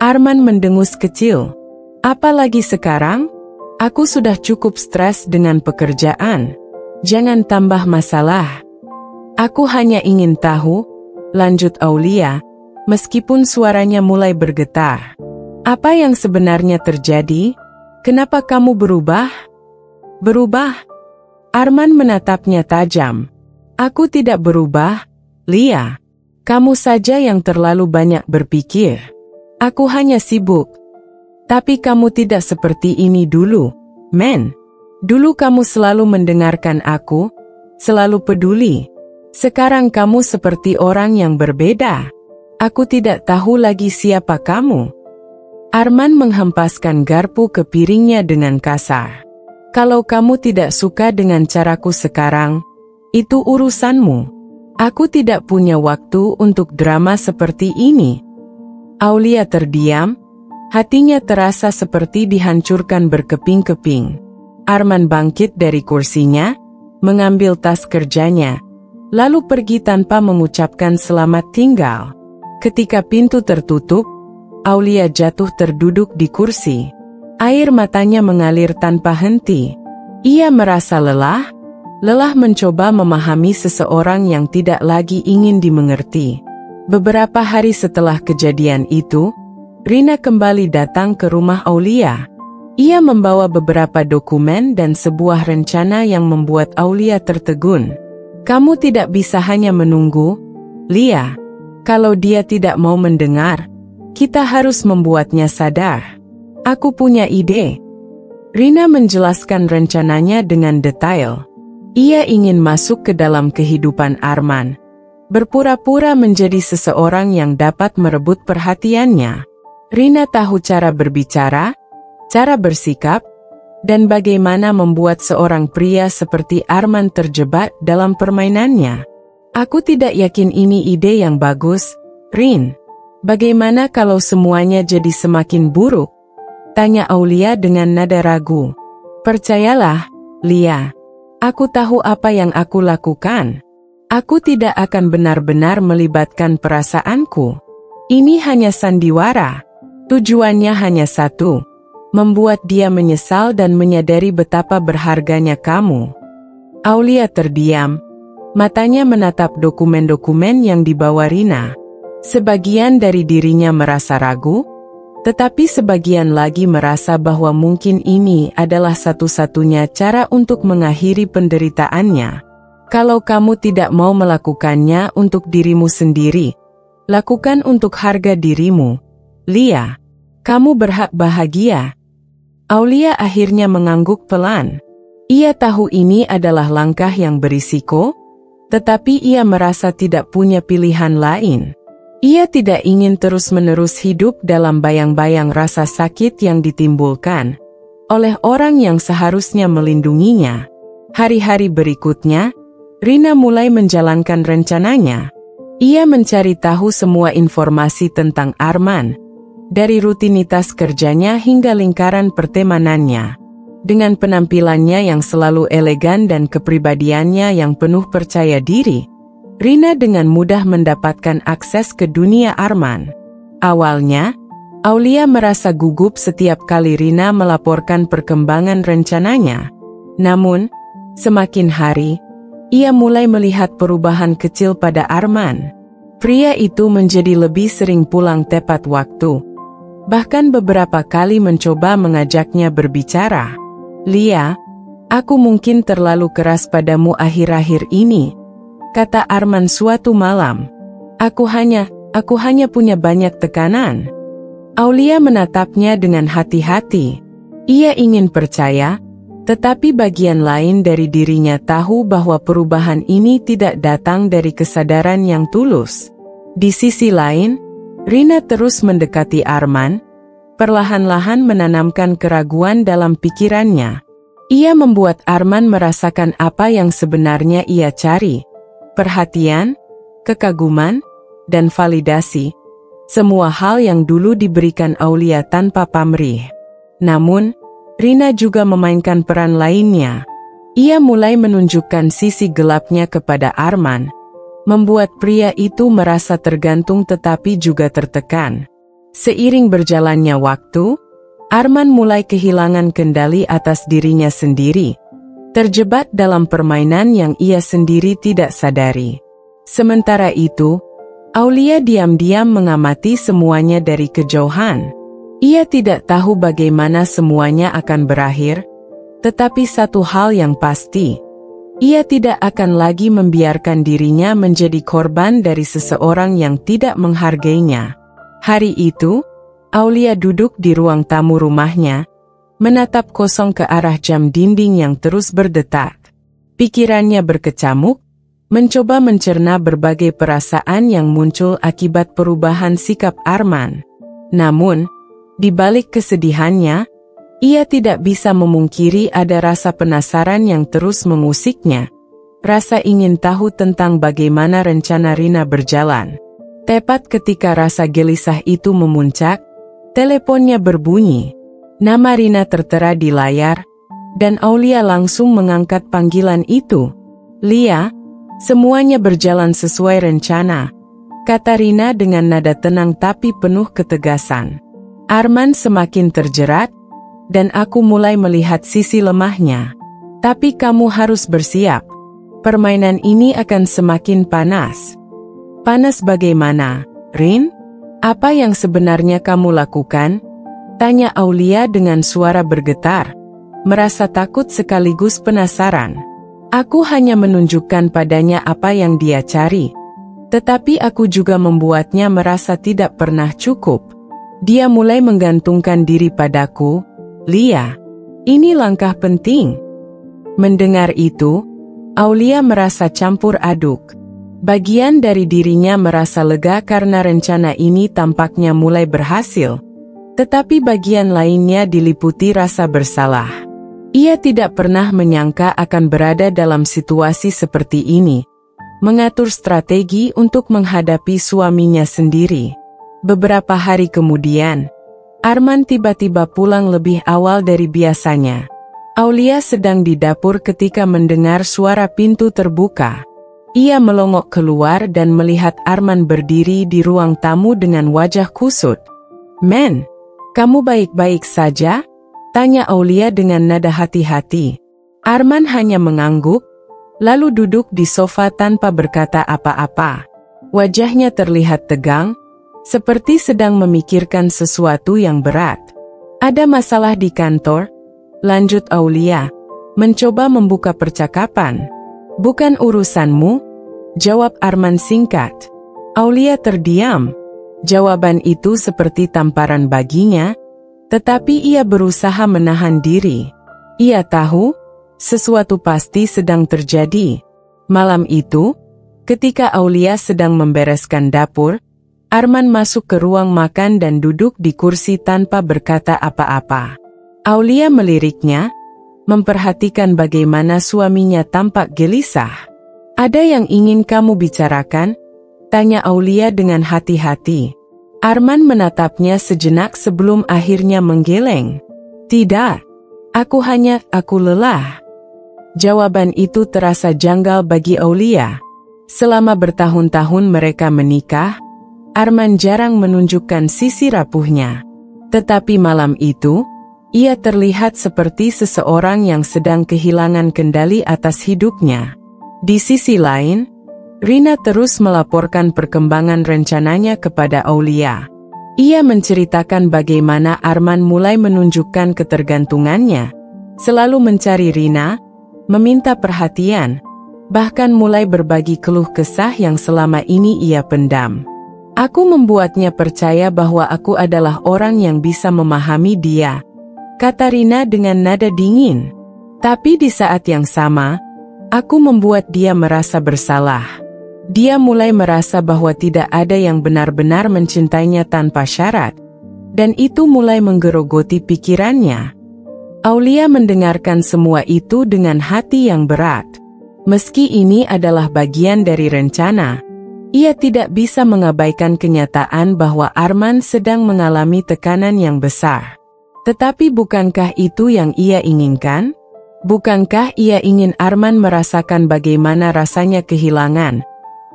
Arman mendengus kecil. "Apalagi sekarang? Aku sudah cukup stres dengan pekerjaan. Jangan tambah masalah." "Aku hanya ingin tahu," lanjut Aulia, meskipun suaranya mulai bergetar. "Apa yang sebenarnya terjadi? Kenapa kamu berubah?" "Berubah?" Arman menatapnya tajam. "Aku tidak berubah, Lia. Kamu saja yang terlalu banyak berpikir. Aku hanya sibuk." "Tapi kamu tidak seperti ini dulu, men. Dulu kamu selalu mendengarkan aku, selalu peduli. Sekarang kamu seperti orang yang berbeda." Aku tidak tahu lagi siapa kamu. Arman menghempaskan garpu ke piringnya dengan kasar. Kalau kamu tidak suka dengan caraku sekarang, itu urusanmu. Aku tidak punya waktu untuk drama seperti ini. Aulia terdiam, hatinya terasa seperti dihancurkan berkeping-keping. Arman bangkit dari kursinya, mengambil tas kerjanya, lalu pergi tanpa mengucapkan selamat tinggal. Ketika pintu tertutup, Aulia jatuh terduduk di kursi. Air matanya mengalir tanpa henti. Ia merasa lelah mencoba memahami seseorang yang tidak lagi ingin dimengerti. Beberapa hari setelah kejadian itu, Rina kembali datang ke rumah Aulia. Ia membawa beberapa dokumen dan sebuah rencana yang membuat Aulia tertegun. Kamu tidak bisa hanya menunggu, Lia. Kalau dia tidak mau mendengar, kita harus membuatnya sadar. Aku punya ide. Rina menjelaskan rencananya dengan detail. Ia ingin masuk ke dalam kehidupan Arman, berpura-pura menjadi seseorang yang dapat merebut perhatiannya. Rina tahu cara berbicara, cara bersikap, dan bagaimana membuat seorang pria seperti Arman terjebak dalam permainannya. Aku tidak yakin ini ide yang bagus, Rin. Bagaimana kalau semuanya jadi semakin buruk? Tanya Aulia dengan nada ragu. Percayalah, Lia. Aku tahu apa yang aku lakukan. Aku tidak akan benar-benar melibatkan perasaanku. Ini hanya sandiwara. Tujuannya hanya satu. Membuat dia menyesal dan menyadari betapa berharganya kamu. Aulia terdiam. Matanya menatap dokumen-dokumen yang dibawa Rina. Sebagian dari dirinya merasa ragu, tetapi sebagian lagi merasa bahwa mungkin ini adalah satu-satunya cara untuk mengakhiri penderitaannya. Kalau kamu tidak mau melakukannya untuk dirimu sendiri, lakukan untuk harga dirimu. Lia, kamu berhak bahagia. Aulia akhirnya mengangguk pelan. Ia tahu ini adalah langkah yang berisiko, tetapi ia merasa tidak punya pilihan lain. Ia tidak ingin terus-menerus hidup dalam bayang-bayang rasa sakit yang ditimbulkan oleh orang yang seharusnya melindunginya. Hari-hari berikutnya, Rina mulai menjalankan rencananya. Ia mencari tahu semua informasi tentang Arman, dari rutinitas kerjanya hingga lingkaran pertemanannya. Dengan penampilannya yang selalu elegan dan kepribadiannya yang penuh percaya diri, Rina dengan mudah mendapatkan akses ke dunia Arman. Awalnya, Aulia merasa gugup setiap kali Rina melaporkan perkembangan rencananya. Namun, semakin hari, ia mulai melihat perubahan kecil pada Arman. Pria itu menjadi lebih sering pulang tepat waktu. Bahkan beberapa kali mencoba mengajaknya berbicara. Lia, aku mungkin terlalu keras padamu akhir-akhir ini, kata Arman suatu malam. Aku hanya punya banyak tekanan. Aulia menatapnya dengan hati-hati. Ia ingin percaya, tetapi bagian lain dari dirinya tahu bahwa perubahan ini tidak datang dari kesadaran yang tulus. Di sisi lain, Rina terus mendekati Arman, perlahan-lahan menanamkan keraguan dalam pikirannya. Ia membuat Arman merasakan apa yang sebenarnya ia cari. Perhatian, kekaguman, dan validasi. Semua hal yang dulu diberikan Aulia tanpa pamrih. Namun, Rina juga memainkan peran lainnya. Ia mulai menunjukkan sisi gelapnya kepada Arman, membuat pria itu merasa tergantung tetapi juga tertekan. Seiring berjalannya waktu, Arman mulai kehilangan kendali atas dirinya sendiri, terjebak dalam permainan yang ia sendiri tidak sadari. Sementara itu, Aulia diam-diam mengamati semuanya dari kejauhan. Ia tidak tahu bagaimana semuanya akan berakhir, tetapi satu hal yang pasti, ia tidak akan lagi membiarkan dirinya menjadi korban dari seseorang yang tidak menghargainya. Hari itu, Aulia duduk di ruang tamu rumahnya, menatap kosong ke arah jam dinding yang terus berdetak. Pikirannya berkecamuk, mencoba mencerna berbagai perasaan yang muncul akibat perubahan sikap Arman. Namun, di balik kesedihannya, ia tidak bisa memungkiri ada rasa penasaran yang terus mengusiknya. Rasa ingin tahu tentang bagaimana rencana Rina berjalan. Tepat ketika rasa gelisah itu memuncak, teleponnya berbunyi. Nama Rina tertera di layar, dan Aulia langsung mengangkat panggilan itu. "Lia, semuanya berjalan sesuai rencana," kata Rina dengan nada tenang tapi penuh ketegasan. Arman semakin terjerat, dan aku mulai melihat sisi lemahnya. "Tapi kamu harus bersiap. Permainan ini akan semakin panas." "Panas bagaimana, Rin? Apa yang sebenarnya kamu lakukan?" tanya Aulia dengan suara bergetar, merasa takut sekaligus penasaran. "Aku hanya menunjukkan padanya apa yang dia cari. Tetapi aku juga membuatnya merasa tidak pernah cukup. Dia mulai menggantungkan diri padaku, Lia. Ini langkah penting." Mendengar itu, Aulia merasa campur aduk. Bagian dari dirinya merasa lega karena rencana ini tampaknya mulai berhasil. Tetapi bagian lainnya diliputi rasa bersalah. Ia tidak pernah menyangka akan berada dalam situasi seperti ini. Mengatur strategi untuk menghadapi suaminya sendiri. Beberapa hari kemudian, Arman tiba-tiba pulang lebih awal dari biasanya. Aulia sedang di dapur ketika mendengar suara pintu terbuka. Ia melongok keluar dan melihat Arman berdiri di ruang tamu dengan wajah kusut. "Men, kamu baik-baik saja?" tanya Aulia dengan nada hati-hati. Arman hanya mengangguk, lalu duduk di sofa tanpa berkata apa-apa. Wajahnya terlihat tegang, seperti sedang memikirkan sesuatu yang berat. "Ada masalah di kantor?" lanjut Aulia, mencoba membuka percakapan. "Bukan urusanmu," jawab Arman singkat. Aulia terdiam. Jawaban itu seperti tamparan baginya, tetapi ia berusaha menahan diri. Ia tahu, sesuatu pasti sedang terjadi. Malam itu, ketika Aulia sedang membereskan dapur, Arman masuk ke ruang makan dan duduk di kursi tanpa berkata apa-apa. Aulia meliriknya, memperhatikan bagaimana suaminya tampak gelisah. "Ada yang ingin kamu bicarakan?" tanya Aulia dengan hati-hati. Arman menatapnya sejenak sebelum akhirnya menggeleng. "Tidak, aku lelah." Jawaban itu terasa janggal bagi Aulia. Selama bertahun-tahun mereka menikah, Arman jarang menunjukkan sisi rapuhnya. Tetapi malam itu, ia terlihat seperti seseorang yang sedang kehilangan kendali atas hidupnya. Di sisi lain, Rina terus melaporkan perkembangan rencananya kepada Aulia. Ia menceritakan bagaimana Arman mulai menunjukkan ketergantungannya, selalu mencari Rina, meminta perhatian, bahkan mulai berbagi keluh kesah yang selama ini ia pendam. "Aku membuatnya percaya bahwa aku adalah orang yang bisa memahami dia," kata Rina dengan nada dingin. "Tapi di saat yang sama, aku membuat dia merasa bersalah. Dia mulai merasa bahwa tidak ada yang benar-benar mencintainya tanpa syarat, dan itu mulai menggerogoti pikirannya." Aulia mendengarkan semua itu dengan hati yang berat. Meski ini adalah bagian dari rencana, ia tidak bisa mengabaikan kenyataan bahwa Arman sedang mengalami tekanan yang besar. Tetapi bukankah itu yang ia inginkan? Bukankah ia ingin Arman merasakan bagaimana rasanya kehilangan,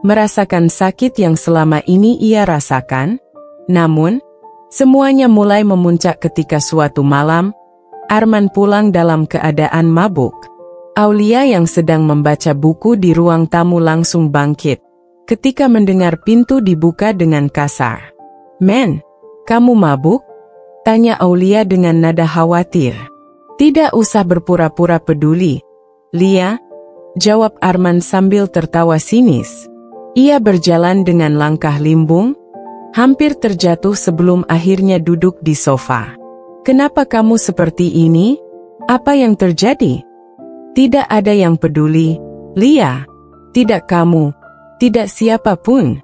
merasakan sakit yang selama ini ia rasakan? Namun, semuanya mulai memuncak ketika suatu malam, Arman pulang dalam keadaan mabuk. Aulia yang sedang membaca buku di ruang tamu langsung bangkit ketika mendengar pintu dibuka dengan kasar. "Men, kamu mabuk?" tanya Aulia dengan nada khawatir. "Tidak usah berpura-pura peduli, Lia," jawab Arman sambil tertawa sinis. Ia berjalan dengan langkah limbung, hampir terjatuh sebelum akhirnya duduk di sofa. "Kenapa kamu seperti ini? Apa yang terjadi?" "Tidak ada yang peduli, Lia. Tidak kamu, tidak siapapun.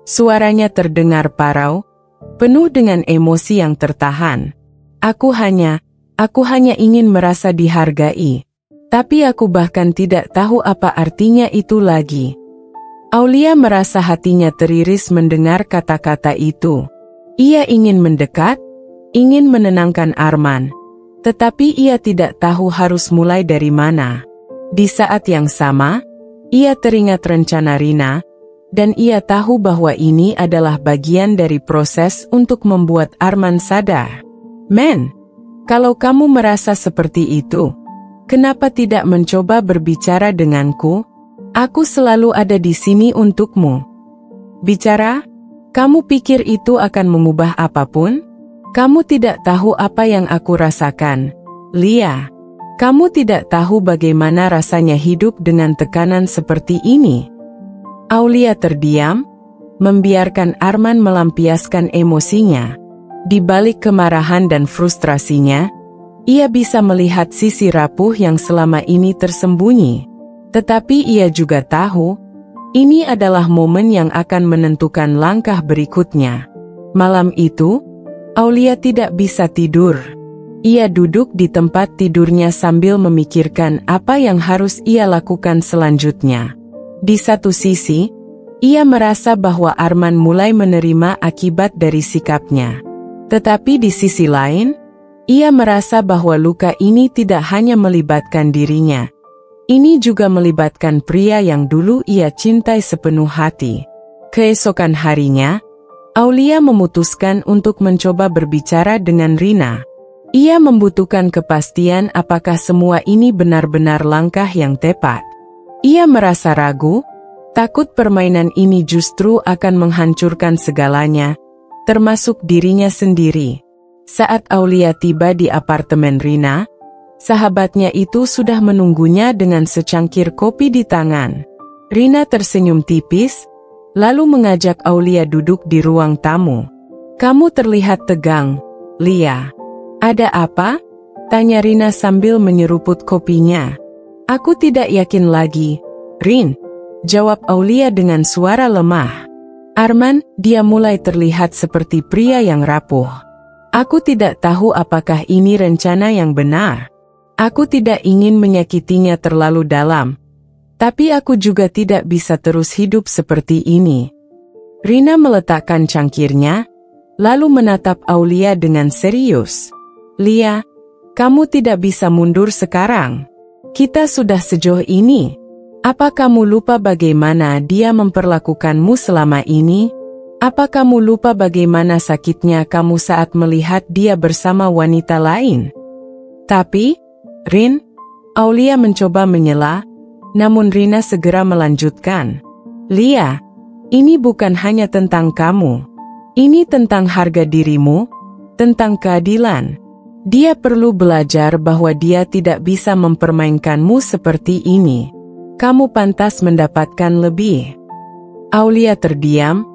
Suaranya terdengar parau, penuh dengan emosi yang tertahan. Aku hanya ingin merasa dihargai. Tapi aku bahkan tidak tahu apa artinya itu lagi. Aulia merasa hatinya teriris mendengar kata-kata itu. Ia ingin mendekat, ingin menenangkan Arman. Tetapi ia tidak tahu harus mulai dari mana. Di saat yang sama, ia teringat rencana Rina, dan ia tahu bahwa ini adalah bagian dari proses untuk membuat Arman sadar. Men, kalau kamu merasa seperti itu, kenapa tidak mencoba berbicara denganku? Aku selalu ada di sini untukmu. Bicara? Kamu pikir itu akan mengubah apapun? Kamu tidak tahu apa yang aku rasakan, Lia. Kamu tidak tahu bagaimana rasanya hidup dengan tekanan seperti ini. Aulia terdiam, membiarkan Arman melampiaskan emosinya. Di balik kemarahan dan frustrasinya, ia bisa melihat sisi rapuh yang selama ini tersembunyi. Tetapi ia juga tahu, ini adalah momen yang akan menentukan langkah berikutnya. Malam itu, Aulia tidak bisa tidur. Ia duduk di tempat tidurnya sambil memikirkan apa yang harus ia lakukan selanjutnya. Di satu sisi, ia merasa bahwa Arman mulai menerima akibat dari sikapnya. Tetapi di sisi lain, ia merasa bahwa luka ini tidak hanya melibatkan dirinya. Ini juga melibatkan pria yang dulu ia cintai sepenuh hati. Keesokan harinya, Aulia memutuskan untuk mencoba berbicara dengan Rina. Ia membutuhkan kepastian apakah semua ini benar-benar langkah yang tepat. Ia merasa ragu, takut permainan ini justru akan menghancurkan segalanya, termasuk dirinya sendiri. Saat Aulia tiba di apartemen Rina, sahabatnya itu sudah menunggunya dengan secangkir kopi di tangan. Rina tersenyum tipis, lalu mengajak Aulia duduk di ruang tamu. Kamu terlihat tegang, Lia. Ada apa? Tanya Rina sambil menyeruput kopinya. Aku tidak yakin lagi, Rin. Jawab Aulia dengan suara lemah. Arman, dia mulai terlihat seperti pria yang rapuh. Aku tidak tahu apakah ini rencana yang benar. Aku tidak ingin menyakitinya terlalu dalam. Tapi aku juga tidak bisa terus hidup seperti ini. Rina meletakkan cangkirnya, lalu menatap Aulia dengan serius. Lia, kamu tidak bisa mundur sekarang. Kita sudah sejauh ini. Apa kamu lupa bagaimana dia memperlakukanmu selama ini? Apa kamu lupa bagaimana sakitnya kamu saat melihat dia bersama wanita lain? Tapi, Rin, Aulia mencoba menyela, namun Rina segera melanjutkan. Lia, ini bukan hanya tentang kamu. Ini tentang harga dirimu, tentang keadilan. Dia perlu belajar bahwa dia tidak bisa mempermainkanmu seperti ini. Kamu pantas mendapatkan lebih. Aulia terdiam.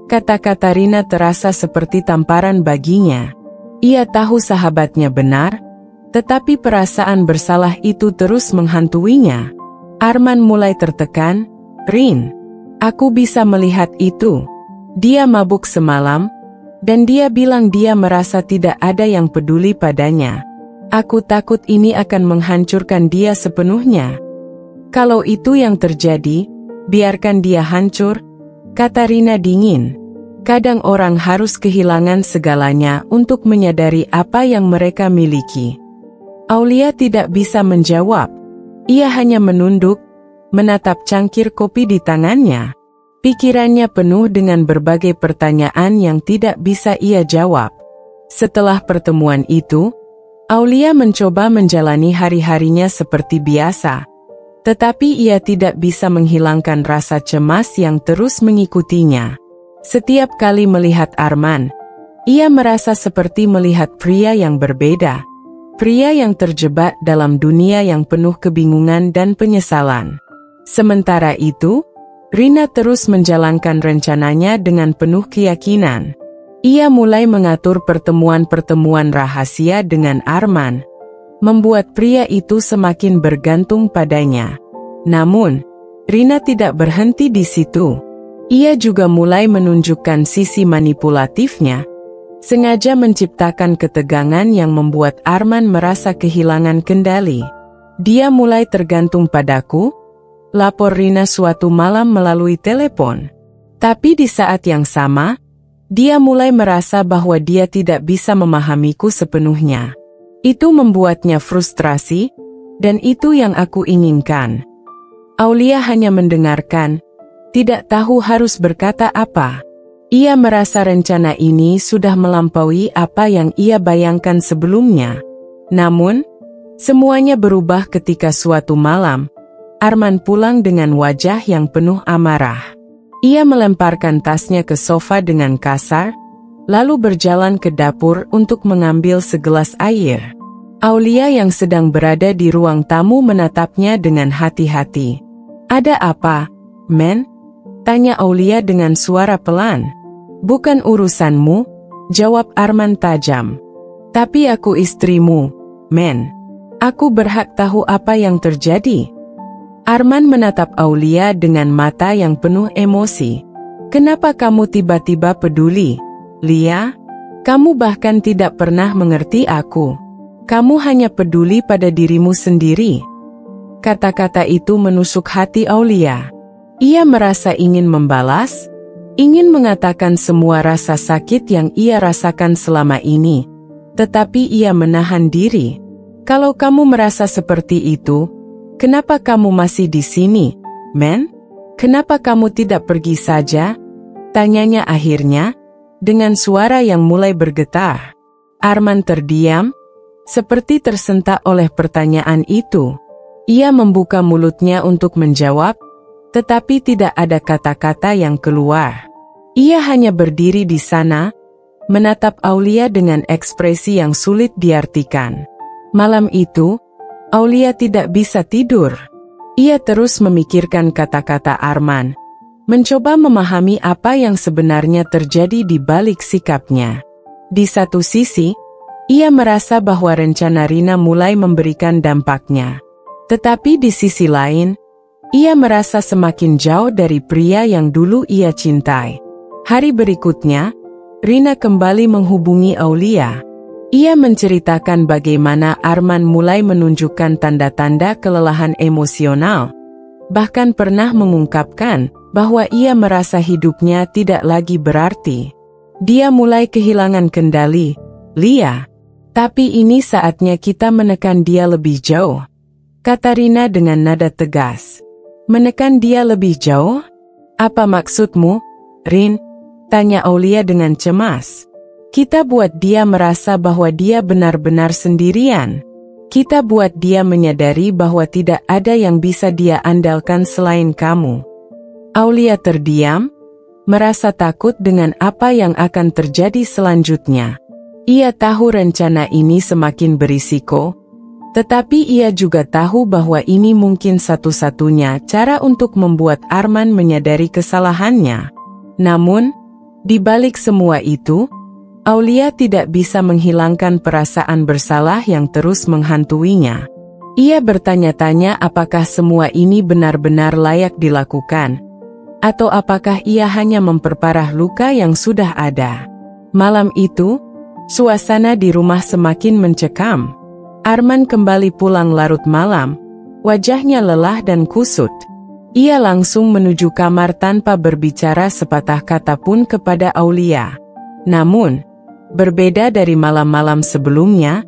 Kata-kata Rina terasa seperti tamparan baginya. Ia tahu sahabatnya benar, tetapi perasaan bersalah itu terus menghantuinya. Arman mulai tertekan. Rin, aku bisa melihat itu. Dia mabuk semalam, dan dia bilang dia merasa tidak ada yang peduli padanya. Aku takut ini akan menghancurkan dia sepenuhnya. Kalau itu yang terjadi, biarkan dia hancur, kata Rina dingin. Kadang orang harus kehilangan segalanya untuk menyadari apa yang mereka miliki. Aulia tidak bisa menjawab. Ia hanya menunduk, menatap cangkir kopi di tangannya. Pikirannya penuh dengan berbagai pertanyaan yang tidak bisa ia jawab. Setelah pertemuan itu, Aulia mencoba menjalani hari-harinya seperti biasa. Tetapi ia tidak bisa menghilangkan rasa cemas yang terus mengikutinya. Setiap kali melihat Arman, ia merasa seperti melihat pria yang berbeda. Pria yang terjebak dalam dunia yang penuh kebingungan dan penyesalan. Sementara itu, Rina terus menjalankan rencananya dengan penuh keyakinan. Ia mulai mengatur pertemuan-pertemuan rahasia dengan Arman, membuat pria itu semakin bergantung padanya. Namun, Rina tidak berhenti di situ. Ia juga mulai menunjukkan sisi manipulatifnya, sengaja menciptakan ketegangan yang membuat Arman merasa kehilangan kendali. Dia mulai tergantung padaku, lapor Rina suatu malam melalui telepon. Tapi di saat yang sama, dia mulai merasa bahwa dia tidak bisa memahamiku sepenuhnya. Itu membuatnya frustrasi, dan itu yang aku inginkan. Aulia hanya mendengarkan, tidak tahu harus berkata apa. Ia merasa rencana ini sudah melampaui apa yang ia bayangkan sebelumnya. Namun, semuanya berubah ketika suatu malam, Arman pulang dengan wajah yang penuh amarah. Ia melemparkan tasnya ke sofa dengan kasar, lalu berjalan ke dapur untuk mengambil segelas air. Aulia yang sedang berada di ruang tamu menatapnya dengan hati-hati. "Ada apa, men?" tanya Aulia dengan suara pelan. "Bukan urusanmu," jawab Arman tajam. "Tapi aku istrimu, men. Aku berhak tahu apa yang terjadi." Arman menatap Aulia dengan mata yang penuh emosi. "Kenapa kamu tiba-tiba peduli, Lia? Kamu bahkan tidak pernah mengerti aku. Kamu hanya peduli pada dirimu sendiri." Kata-kata itu menusuk hati Aulia. Ia merasa ingin membalas, ingin mengatakan semua rasa sakit yang ia rasakan selama ini. Tetapi ia menahan diri. "Kalau kamu merasa seperti itu, kenapa kamu masih di sini, men? Kenapa kamu tidak pergi saja?" tanyanya akhirnya, dengan suara yang mulai bergetar. Arman terdiam, seperti tersentak oleh pertanyaan itu. Ia membuka mulutnya untuk menjawab, tetapi tidak ada kata-kata yang keluar. Ia hanya berdiri di sana, menatap Aulia dengan ekspresi yang sulit diartikan. Malam itu, Aulia tidak bisa tidur. Ia terus memikirkan kata-kata Arman, mencoba memahami apa yang sebenarnya terjadi di balik sikapnya. Di satu sisi, ia merasa bahwa rencana Rina mulai memberikan dampaknya. Tetapi di sisi lain, ia merasa semakin jauh dari pria yang dulu ia cintai. Hari berikutnya, Rina kembali menghubungi Aulia. Ia menceritakan bagaimana Arman mulai menunjukkan tanda-tanda kelelahan emosional. Bahkan pernah mengungkapkan bahwa ia merasa hidupnya tidak lagi berarti. Dia mulai kehilangan kendali, Lia. Tapi ini saatnya kita menekan dia lebih jauh, kata Rina dengan nada tegas. Menekan dia lebih jauh? Apa maksudmu, Rin? Tanya Aulia dengan cemas. Kita buat dia merasa bahwa dia benar-benar sendirian. Kita buat dia menyadari bahwa tidak ada yang bisa dia andalkan selain kamu. Aulia terdiam, merasa takut dengan apa yang akan terjadi selanjutnya. Ia tahu rencana ini semakin berisiko, tetapi ia juga tahu bahwa ini mungkin satu-satunya cara untuk membuat Arman menyadari kesalahannya. Namun, di balik semua itu, Aulia tidak bisa menghilangkan perasaan bersalah yang terus menghantuinya. Ia bertanya-tanya apakah semua ini benar-benar layak dilakukan, atau apakah ia hanya memperparah luka yang sudah ada. Malam itu, suasana di rumah semakin mencekam. Arman kembali pulang larut malam, wajahnya lelah dan kusut. Ia langsung menuju kamar tanpa berbicara sepatah kata pun kepada Aulia. Namun, berbeda dari malam-malam sebelumnya,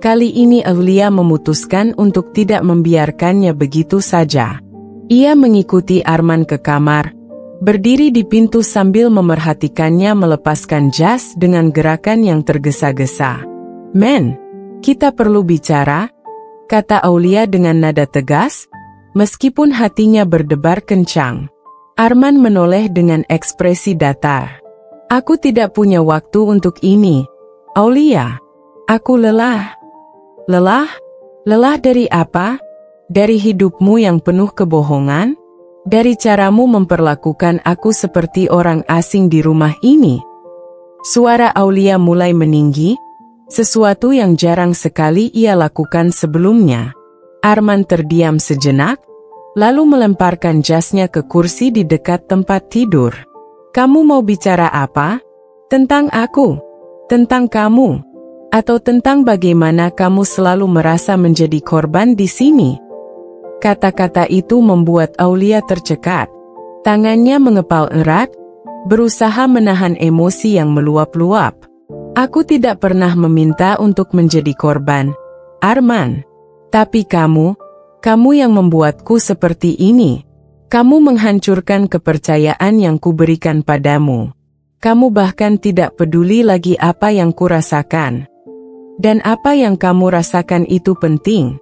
kali ini Aulia memutuskan untuk tidak membiarkannya begitu saja. Ia mengikuti Arman ke kamar, berdiri di pintu sambil memerhatikannya melepaskan jas dengan gerakan yang tergesa-gesa. "Men, kita perlu bicara," kata Aulia dengan nada tegas, meskipun hatinya berdebar kencang. Arman menoleh dengan ekspresi datar. "Aku tidak punya waktu untuk ini, Aulia. Aku lelah." "Lelah? Lelah dari apa? Dari hidupmu yang penuh kebohongan? Dari caramu memperlakukan aku seperti orang asing di rumah ini?" Suara Aulia mulai meninggi, sesuatu yang jarang sekali ia lakukan sebelumnya. Arman terdiam sejenak, lalu melemparkan jasnya ke kursi di dekat tempat tidur. Kamu mau bicara apa? Tentang aku? Tentang kamu? Atau tentang bagaimana kamu selalu merasa menjadi korban di sini? Kata-kata itu membuat Aulia tercekat. Tangannya mengepal erat, berusaha menahan emosi yang meluap-luap. Aku tidak pernah meminta untuk menjadi korban, Arman. Tapi kamu yang membuatku seperti ini. Kamu menghancurkan kepercayaan yang kuberikan padamu. Kamu bahkan tidak peduli lagi apa yang kurasakan. Dan apa yang kamu rasakan itu penting.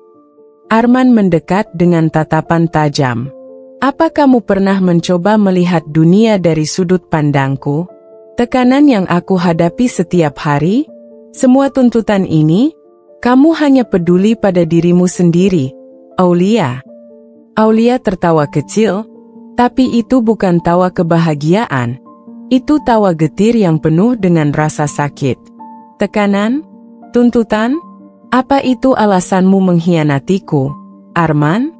Arman mendekat dengan tatapan tajam. Apa kamu pernah mencoba melihat dunia dari sudut pandangku? Tekanan yang aku hadapi setiap hari? Semua tuntutan ini? Kamu hanya peduli pada dirimu sendiri, Aulia. Aulia tertawa kecil, tapi itu bukan tawa kebahagiaan. Itu tawa getir yang penuh dengan rasa sakit. Tekanan? Tuntutan? Apa itu alasanmu mengkhianatiku, Arman?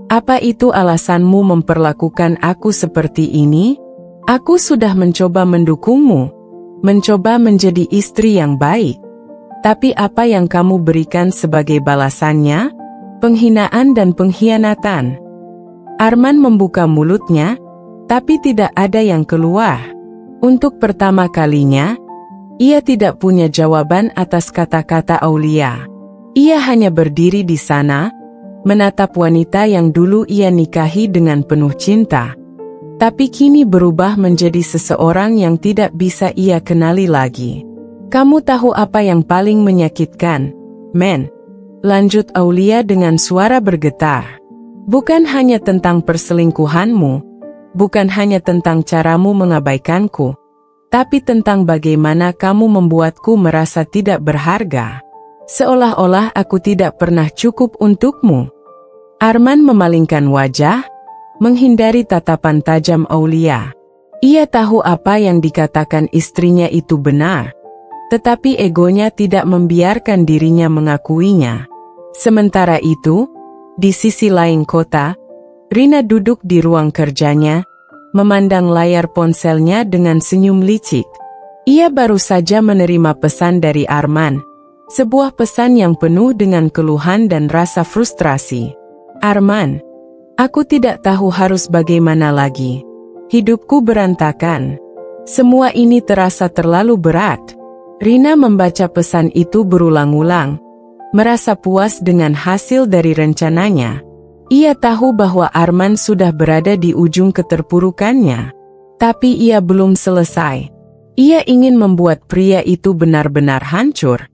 Apa itu alasanmu memperlakukan aku seperti ini? Aku sudah mencoba mendukungmu, mencoba menjadi istri yang baik. Tapi apa yang kamu berikan sebagai balasannya? Penghinaan dan pengkhianatan. Arman membuka mulutnya, tapi tidak ada yang keluar. Untuk pertama kalinya, ia tidak punya jawaban atas kata-kata Aulia. Ia hanya berdiri di sana, menatap wanita yang dulu ia nikahi dengan penuh cinta. Tapi kini berubah menjadi seseorang yang tidak bisa ia kenali lagi. Kamu tahu apa yang paling menyakitkan, men? Lanjut Aulia dengan suara bergetar. Bukan hanya tentang perselingkuhanmu, bukan hanya tentang caramu mengabaikanku, tapi tentang bagaimana kamu membuatku merasa tidak berharga. Seolah-olah aku tidak pernah cukup untukmu. Arman memalingkan wajah, menghindari tatapan tajam Aulia. Ia tahu apa yang dikatakan istrinya itu benar, tetapi egonya tidak membiarkan dirinya mengakuinya. Sementara itu, di sisi lain kota, Rina duduk di ruang kerjanya, memandang layar ponselnya dengan senyum licik. Ia baru saja menerima pesan dari Arman, sebuah pesan yang penuh dengan keluhan dan rasa frustrasi. Arman, aku tidak tahu harus bagaimana lagi. Hidupku berantakan. Semua ini terasa terlalu berat. Rina membaca pesan itu berulang-ulang, merasa puas dengan hasil dari rencananya. Ia tahu bahwa Arman sudah berada di ujung keterpurukannya. Tapi ia belum selesai. Ia ingin membuat pria itu benar-benar hancur,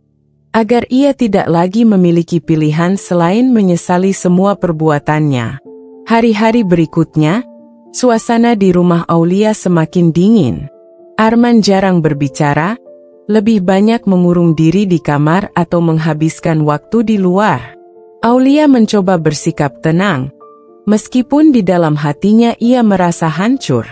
agar ia tidak lagi memiliki pilihan selain menyesali semua perbuatannya. Hari-hari berikutnya, suasana di rumah Aulia semakin dingin. Arman jarang berbicara, lebih banyak mengurung diri di kamar atau menghabiskan waktu di luar. Aulia mencoba bersikap tenang, meskipun di dalam hatinya ia merasa hancur.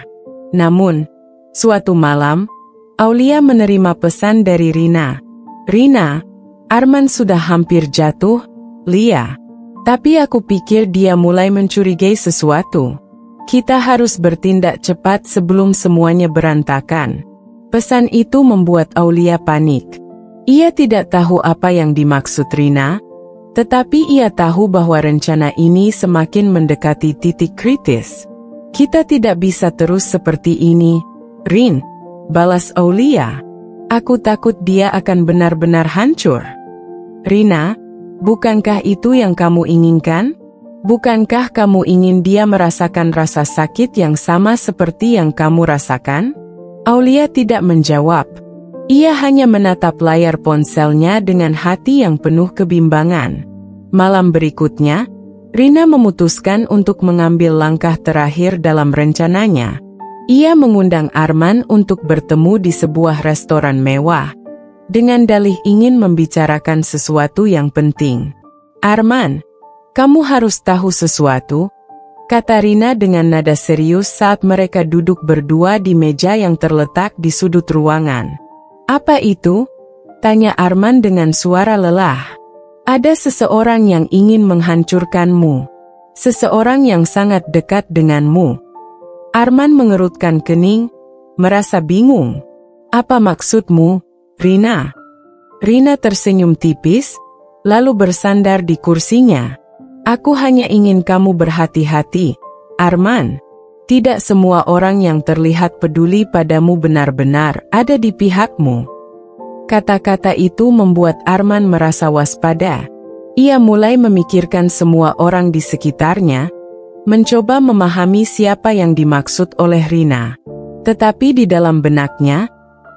Namun, suatu malam, Aulia menerima pesan dari Rina. Rina, Arman sudah hampir jatuh, Lia. Tapi aku pikir dia mulai mencurigai sesuatu. Kita harus bertindak cepat sebelum semuanya berantakan. Pesan itu membuat Aulia panik. Ia tidak tahu apa yang dimaksud Rina, tetapi ia tahu bahwa rencana ini semakin mendekati titik kritis. Kita tidak bisa terus seperti ini, Rin, balas Aulia. Aku takut dia akan benar-benar hancur. Rina, bukankah itu yang kamu inginkan? Bukankah kamu ingin dia merasakan rasa sakit yang sama seperti yang kamu rasakan? Aulia tidak menjawab. Ia hanya menatap layar ponselnya dengan hati yang penuh kebimbangan. Malam berikutnya, Rina memutuskan untuk mengambil langkah terakhir dalam rencananya. Ia mengundang Arman untuk bertemu di sebuah restoran mewah, dengan dalih ingin membicarakan sesuatu yang penting. Arman, kamu harus tahu sesuatu, kata Rina dengan nada serius saat mereka duduk berdua di meja yang terletak di sudut ruangan. Apa itu? Tanya Arman dengan suara lelah. Ada seseorang yang ingin menghancurkanmu. Seseorang yang sangat dekat denganmu. Arman mengerutkan kening, merasa bingung. Apa maksudmu, Rina? Rina tersenyum tipis, lalu bersandar di kursinya. Aku hanya ingin kamu berhati-hati, Arman. Tidak semua orang yang terlihat peduli padamu benar-benar ada di pihakmu. Kata-kata itu membuat Arman merasa waspada. Ia mulai memikirkan semua orang di sekitarnya, mencoba memahami siapa yang dimaksud oleh Rina. Tetapi di dalam benaknya,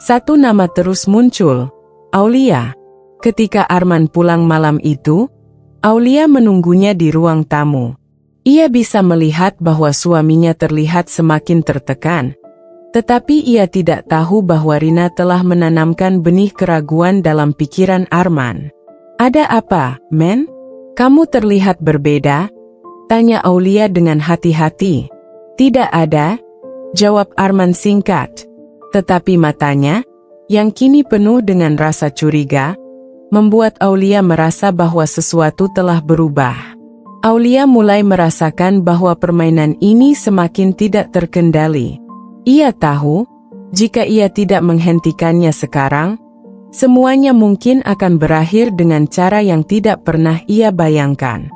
satu nama terus muncul, Aulia. Ketika Arman pulang malam itu, Aulia menunggunya di ruang tamu. Ia bisa melihat bahwa suaminya terlihat semakin tertekan. Tetapi ia tidak tahu bahwa Rina telah menanamkan benih keraguan dalam pikiran Arman. Ada apa, men? Kamu terlihat berbeda? Tanya Aulia dengan hati-hati. Tidak ada, jawab Arman singkat. Tetapi matanya, yang kini penuh dengan rasa curiga, membuat Aulia merasa bahwa sesuatu telah berubah. Aulia mulai merasakan bahwa permainan ini semakin tidak terkendali. Ia tahu, jika ia tidak menghentikannya sekarang, semuanya mungkin akan berakhir dengan cara yang tidak pernah ia bayangkan.